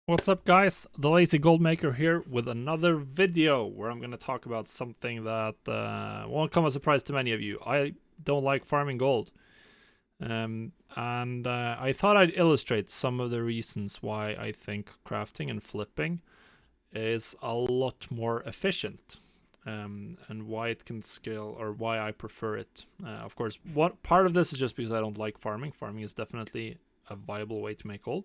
What's up, guys? The Lazy Gold Maker here with another video where I'm going to talk about something that won't come as a surprise to many of you. I don't like farming gold. I thought I'd illustrate some of the reasons why I think crafting and flipping is a lot more efficient, and why it can scale, or why I prefer it. Of course, what part of this is just because I don't like farming. Farming is definitely a viable way to make gold.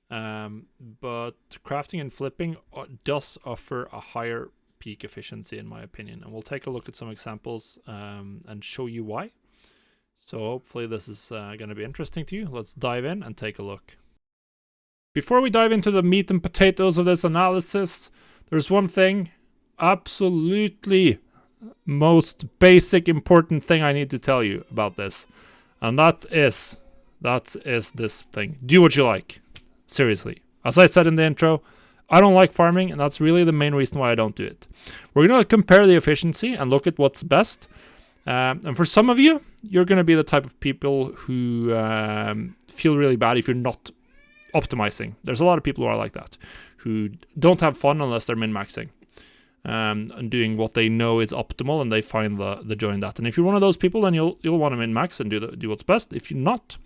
But crafting and flipping does offer a higher peak efficiency, in my opinion, and we'll take a look at some examples and show you why. So hopefully this is going to be interesting to you. Let's dive in and take a look. Before we dive into the meat and potatoes of this analysis, there's one thing, absolutely most basic important thing I need to tell you about this, and that is this thing: do what you like. Seriously. As I said in the intro, I don't like farming, and that's really the main reason why I don't do it. We're going to compare the efficiency and look at what's best. And for some of you, you're going to be the type of people who feel really bad if you're not optimizing. There's a lot of people who are like that, who don't have fun unless they're min-maxing and doing what they know is optimal, and they find the joy in that. And if you're one of those people, then you'll want to min-max and do what's best. If you're not,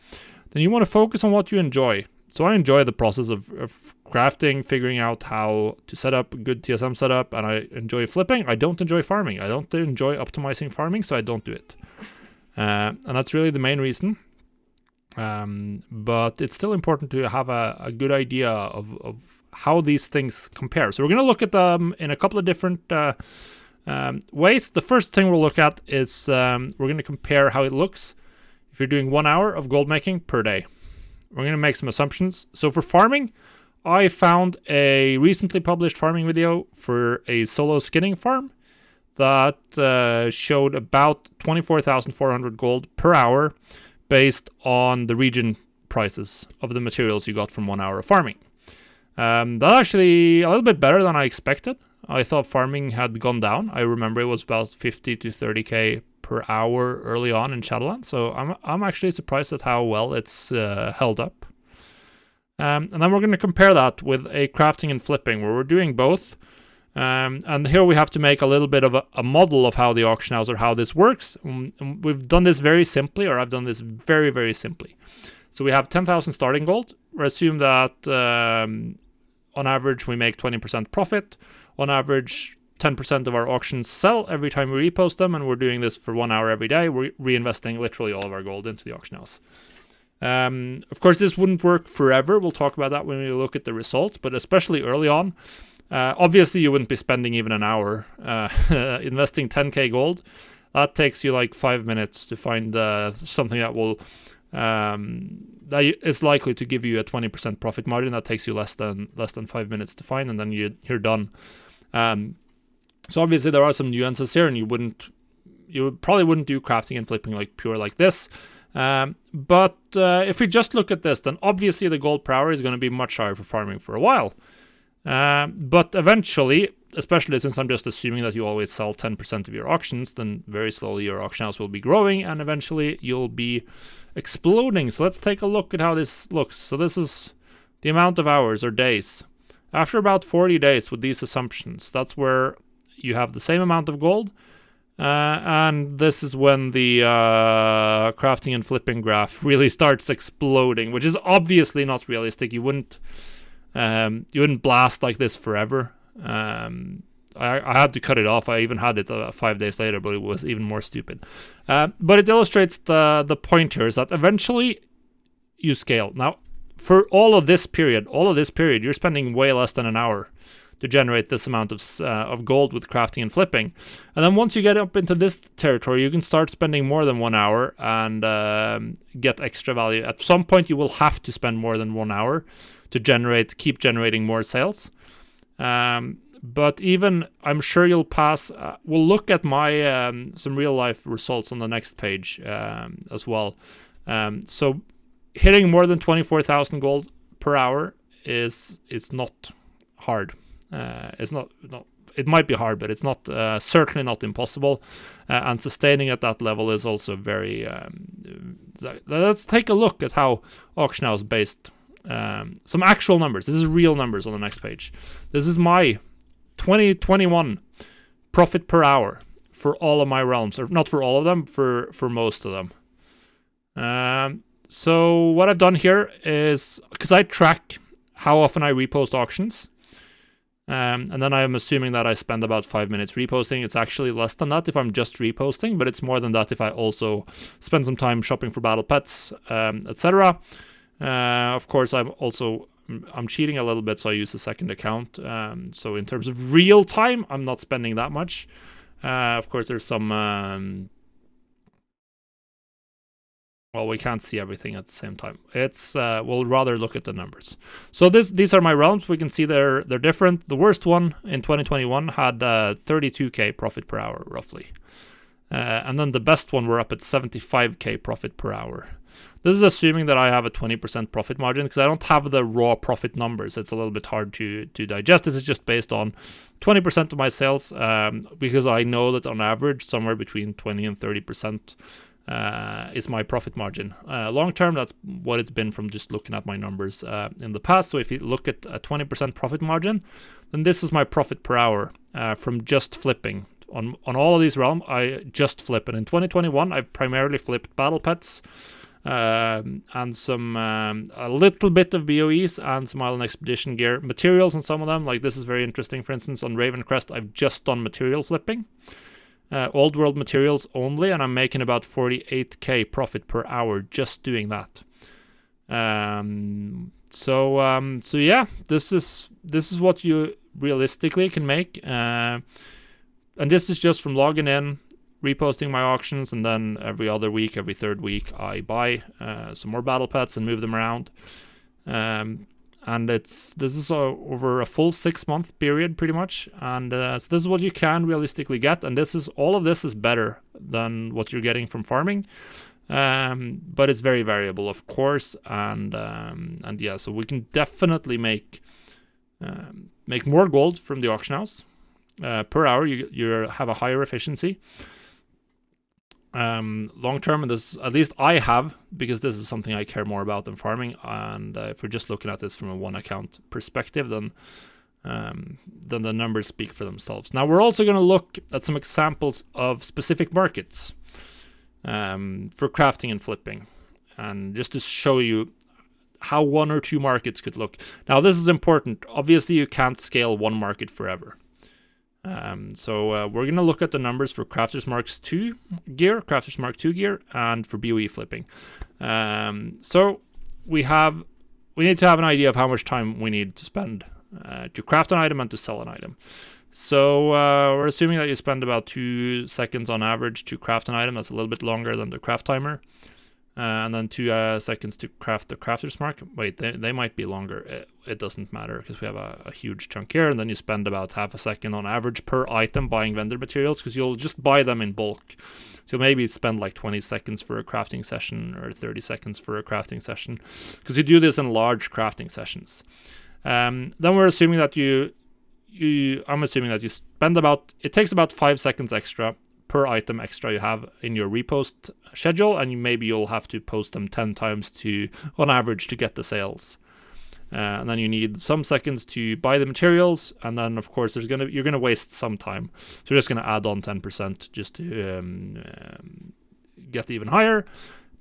then you want to focus on what you enjoy. So I enjoy the process of crafting, figuring out how to set up a good TSM setup, and I enjoy flipping. I don't enjoy farming. I don't enjoy optimizing farming, so I don't do it. And that's really the main reason. But it's still important to have a good idea of how these things compare. So we're going to look at them in a couple of different ways. The first thing we'll look at is we're going to compare how it looks if you're doing 1 hour of gold making per day. We're going to make some assumptions. So for farming, I found a recently published farming video for a solo skinning farm that showed about 24,400 gold per hour based on the region prices of the materials you got from 1 hour of farming. That's actually a little bit better than I expected. I thought farming had gone down. I remember it was about 50 to 30k per hour early on in Shadowlands, so I'm actually surprised at how well it's held up. And then we're going to compare that with a crafting and flipping, where we're doing both. And here we have to make a little bit of a model of how the auction house, or how this works. And we've done this very simply, or I've done this very, very simply. So we have 10,000 starting gold. We assume that on average we make 20% profit. On average, 10% of our auctions sell every time we repost them, and we're doing this for 1 hour every day. We're reinvesting literally all of our gold into the auction house. Of course, this wouldn't work forever. We'll talk about that when we look at the results, but especially early on, obviously you wouldn't be spending even an hour investing 10k gold. That takes you like 5 minutes to find something that will that is likely to give you a 20% profit margin. That takes you less than 5 minutes to find, and then you're done. So obviously there are some nuances here, and you probably wouldn't do crafting and flipping like pure like this. But if we just look at this, then obviously the gold per hour is going to be much higher for farming for a while. But eventually, especially since I'm just assuming that you always sell 10% of your auctions, then very slowly your auction house will be growing, and eventually you'll be exploding. So let's take a look at how this looks. So this is the amount of hours or days. After about 40 days with these assumptions, that's where you have the same amount of gold. And this is when the crafting and flipping graph really starts exploding, which is obviously not realistic. You wouldn't blast like this forever. I had to cut it off. I even had it 5 days later, but it was even more stupid. But it illustrates the point here is that eventually you scale. Now, for all of this period, you're spending way less than an hour to generate this amount of gold with crafting and flipping. And then once you get up into this territory, you can start spending more than 1 hour and get extra value. At some point, you will have to spend more than 1 hour to keep generating more sales. But even, I'm sure you'll pass. We'll look at my some real life results on the next page as well. So hitting more than 24,000 gold per hour is not hard. It's not. It might be hard, but it's not certainly not impossible. And sustaining at that level is also very. Let's take a look at how auction house based some actual numbers. This is real numbers on the next page. This is my 2021 profit per hour for all of my realms, or not for all of them, for most of them. So what I've done here is, because I track how often I repost auctions, and then I'm assuming that I spend about 5 minutes reposting. It's actually less than that if I'm just reposting, but it's more than that if I also spend some time shopping for battle pets, etc. Of course, I'm cheating a little bit, so I use a second account. So in terms of real time, I'm not spending that much. Of course, there's some... well, we can't see everything at the same time. We'll rather look at the numbers. So these are my realms. We can see they're different. The worst one in 2021 had 32k profit per hour, roughly. And then the best one, we're up at 75k profit per hour. This is assuming that I have a 20% profit margin, because I don't have the raw profit numbers. It's a little bit hard to digest. This is just based on 20% of my sales, because I know that on average, somewhere between 20 and 30% is my profit margin. Long term, that's what it's been from just looking at my numbers in the past. So if you look at a 20% profit margin, then this is my profit per hour from just flipping. On all of these realms, I just flip. And in 2021, I've primarily flipped battle pets, and some a little bit of BOEs and some Island Expedition gear. Materials on some of them, like this is very interesting. For instance, on Ravencrest, I've just done material flipping. Old world materials only, and I'm making about 48k profit per hour just doing that. So yeah, this is what you realistically can make, and this is just from logging in, reposting my auctions, and then every other week, every third week, I buy some more battle pets and move them around. And this is over a full 6-month period, pretty much. And so this is what you can realistically get. And all of this is better than what you're getting from farming. But it's very variable, of course. And yeah, so we can definitely make more gold from the auction house per hour. You have a higher efficiency. Long term, and this at least I have, because this is something I care more about than farming. And if we're just looking at this from a one account perspective, then the numbers speak for themselves. Now we're also going to look at some examples of specific markets for crafting and flipping, and just to show you how one or two markets could look. Now this is important. Obviously you can't scale one market forever. So we're going to look at the numbers for Crafters Mark II gear, and for BOE flipping. So we need to have an idea of how much time we need to spend to craft an item and to sell an item. So we're assuming that you spend about 2 seconds on average to craft an item. That's a little bit longer than the craft timer. And then 2 seconds to craft the Crafter's Mark. Wait, they might be longer. It doesn't matter, because we have a huge chunk here. And then you spend about half a second on average per item buying vendor materials, because you'll just buy them in bulk. So maybe spend like 20 seconds for a crafting session, or 30 seconds for a crafting session, because you do this in large crafting sessions. Then we're assuming that I'm assuming that you spend it takes about 5 seconds extra per item extra you have in your repost schedule, and maybe you'll have to post them 10 times on average to get the sales. And then you need some seconds to buy the materials, and then of course you're gonna waste some time. So you're just gonna add on 10% just to get even higher.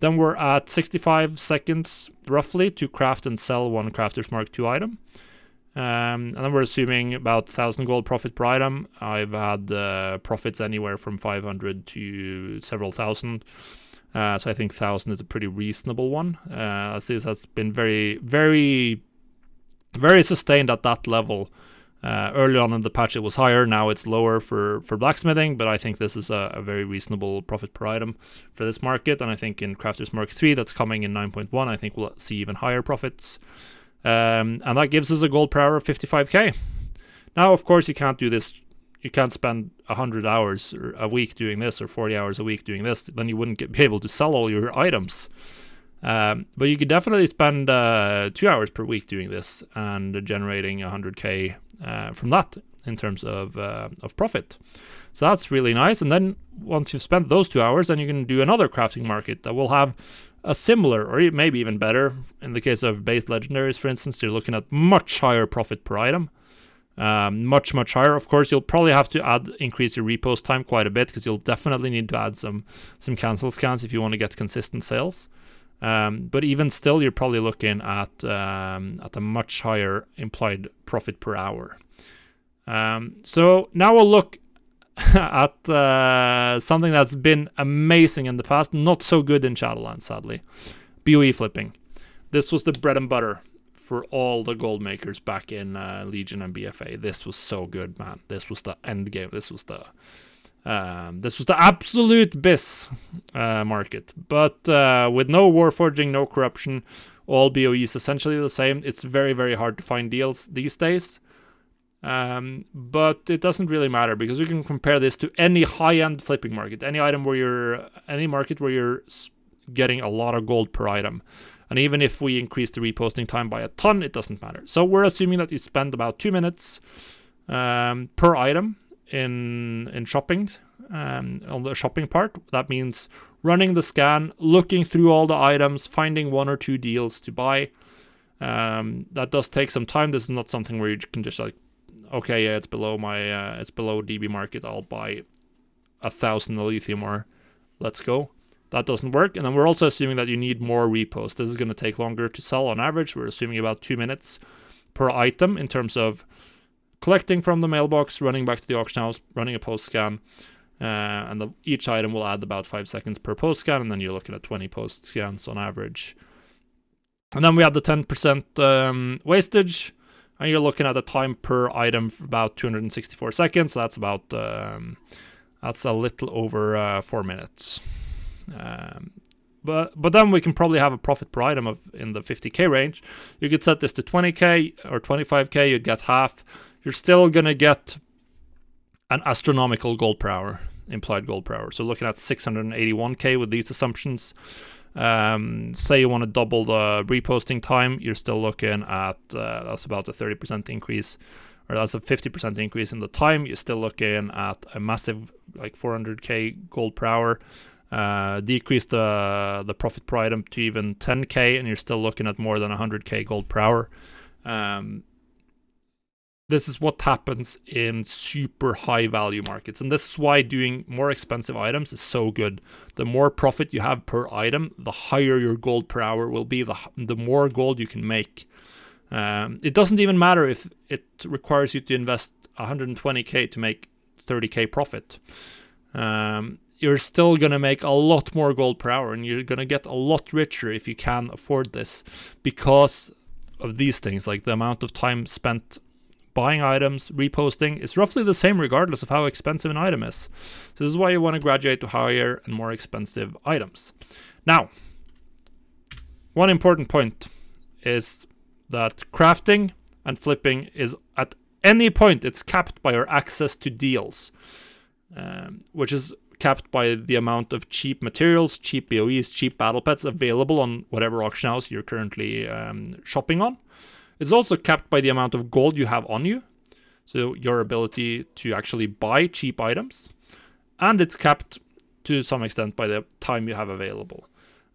Then we're at 65 seconds roughly to craft and sell one Crafter's Mark II item. And then we're assuming about 1,000 gold profit per item. I've had profits anywhere from 500 to several thousand. So I think 1,000 is a pretty reasonable one. This has been very, very, very sustained at that level. Early on in the patch it was higher, now it's lower for blacksmithing, but I think this is a very reasonable profit per item for this market. And I think in Crafter's Mark III, that's coming in 9.1, I think we'll see even higher profits. And that gives us a gold per hour of 55k. Now, of course, you can't do this. You can't spend 100 hours a week doing this, or 40 hours a week doing this. Then you wouldn't be able to sell all your items. But you could definitely spend 2 hours per week doing this and generating 100k from that in terms of profit. So that's really nice. And then once you've spent those 2 hours, then you can do another crafting market that will have a similar, or maybe even better, in the case of base legendaries, for instance, you're looking at much higher profit per item. Much higher. Of course, you'll probably have to increase your repost time quite a bit, because you'll definitely need to add some cancel scans if you want to get consistent sales. But even still, you're probably looking at a much higher implied profit per hour. So now we'll look at something that's been amazing in the past, not so good in Shadowlands, sadly. BOE flipping. This was the bread and butter for all the gold makers back in Legion and BFA. This was so good, man. This was the end game. This was the absolute BIS market. But with no warforging, no corruption, all BOE is essentially the same. It's very, very hard to find deals these days. But it doesn't really matter, because we can compare this to any high-end flipping market, any market where you're getting a lot of gold per item. And even if we increase the reposting time by a ton, it doesn't matter. So we're assuming that you spend about 2 minutes per item in shopping, on the shopping part. That means running the scan, looking through all the items, finding 1 or 2 deals to buy. That does take some time. This is not something where you can just like, okay, yeah, it's below DB market, I'll buy 1,000 lithium ore, let's go. That doesn't work. And then we're also assuming that you need more reposts. This is going to take longer to sell on average. We're assuming about 2 minutes per item in terms of collecting from the mailbox, running back to the auction house, running a post scan, and each item will add about 5 seconds per post scan, and then you're looking at 20 post scans on average. And then we have the 10% wastage, and you're looking at a time per item for about 264 seconds. So that's about that's a little over 4 minutes. But then we can probably have a profit per item of in the 50k range. You could set this to 20k or 25k, you'd get half. You're still gonna get an astronomical gold per hour, implied gold per hour. So looking at 681k with these assumptions. Say you want to double the reposting time, you're still looking at that's about a 30% increase, or that's a 50% increase in the time. You're still looking at a massive, like 400k gold per hour. Decrease the profit per item to even 10k, and you're still looking at more than 100k gold per hour. This is what happens in super high value markets, and this is why doing more expensive items is so good. The more profit you have per item, the higher your gold per hour will be, the more gold you can make. It doesn't even matter if it requires you to invest 120k to make 30k profit. You're still going to make a lot more gold per hour, and you're going to get a lot richer if you can afford this, because of these things. Like the amount of time spent buying items, reposting is roughly the same regardless of how expensive an item is. So this is why you want to graduate to higher and more expensive items. Now, one important point is that crafting and flipping is at any point it's capped by your access to deals, which is capped by the amount of cheap materials, cheap BOEs, cheap battle pets available on whatever auction house you're currently shopping on. It's also capped by the amount of gold you have on you, so your ability to actually buy cheap items, and it's capped to some extent by the time you have available.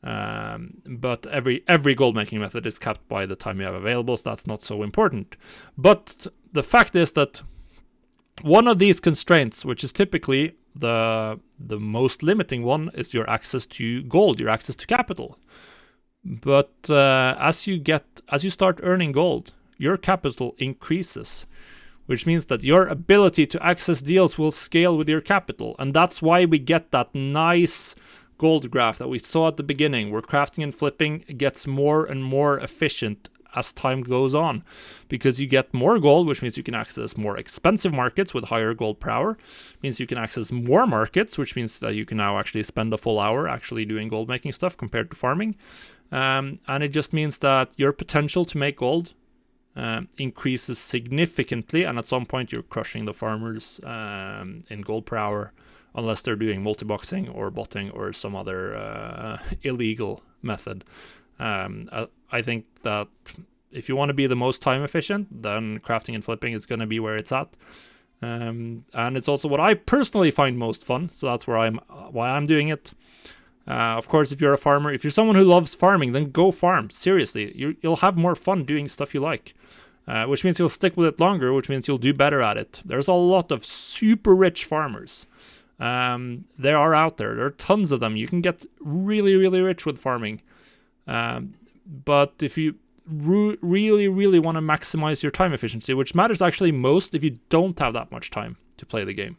But every gold making method is capped by the time you have available, so that's not so important. But the fact is that one of these constraints, which is typically the most limiting one, is your access to gold, your access to capital. But as you start earning gold, your capital increases, which means that your ability to access deals will scale with your capital. And that's why we get that nice gold graph that we saw at the beginning, where crafting and flipping gets more and more efficient as time goes on, because you get more gold, which means you can access more expensive markets with higher gold per hour. Means you can access more markets, which means that you can now actually spend a full hour actually doing gold making stuff compared to farming. And it just means that your potential to make gold increases significantly, and at some point you're crushing the farmers in gold per hour, unless they're doing multi-boxing or botting or some other illegal method. I think that if you want to be the most time efficient, then crafting and flipping is going to be where it's at. And it's also what I personally find most fun, so that's why I'm doing it. Of course, if you're a farmer, if you're someone who loves farming, then go farm. Seriously, you'll have more fun doing stuff you like, which means you'll stick with it longer, which means you'll do better at it. There's a lot of super rich farmers. There are out there. There are tons of them. You can get really, really rich with farming. But if you really, really want to maximize your time efficiency, which matters actually most if you don't have that much time to play the game,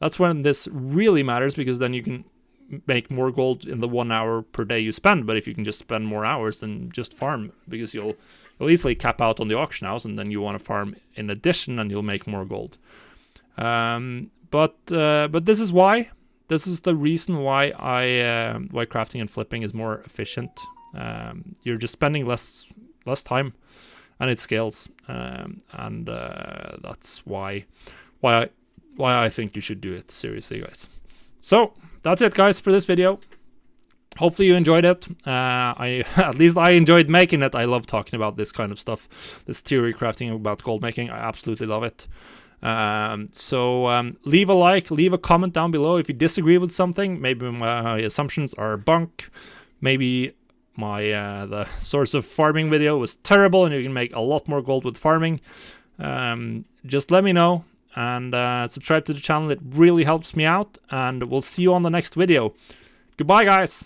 that's when this really matters, because then you can make more gold in the 1 hour per day you spend. But if you can just spend more hours, then just farm, because you'll easily cap out on the auction house, and then you want to farm in addition, and you'll make more gold. But this is why. This is the reason why why crafting and flipping is more efficient. You're just spending less time, and it scales. And that's why I think you should do it. Seriously, guys. So that's it, guys, for this video. Hopefully you enjoyed it. At least I enjoyed making it. I love talking about this kind of stuff, this theory crafting about gold making. I absolutely love it. So leave a like, leave a comment down below if you disagree with something. Maybe my assumptions are bunk. Maybe my the source of farming video was terrible and you can make a lot more gold with farming. Just let me know, and subscribe to the channel. It really helps me out, and we'll see you on the next video. Goodbye, guys.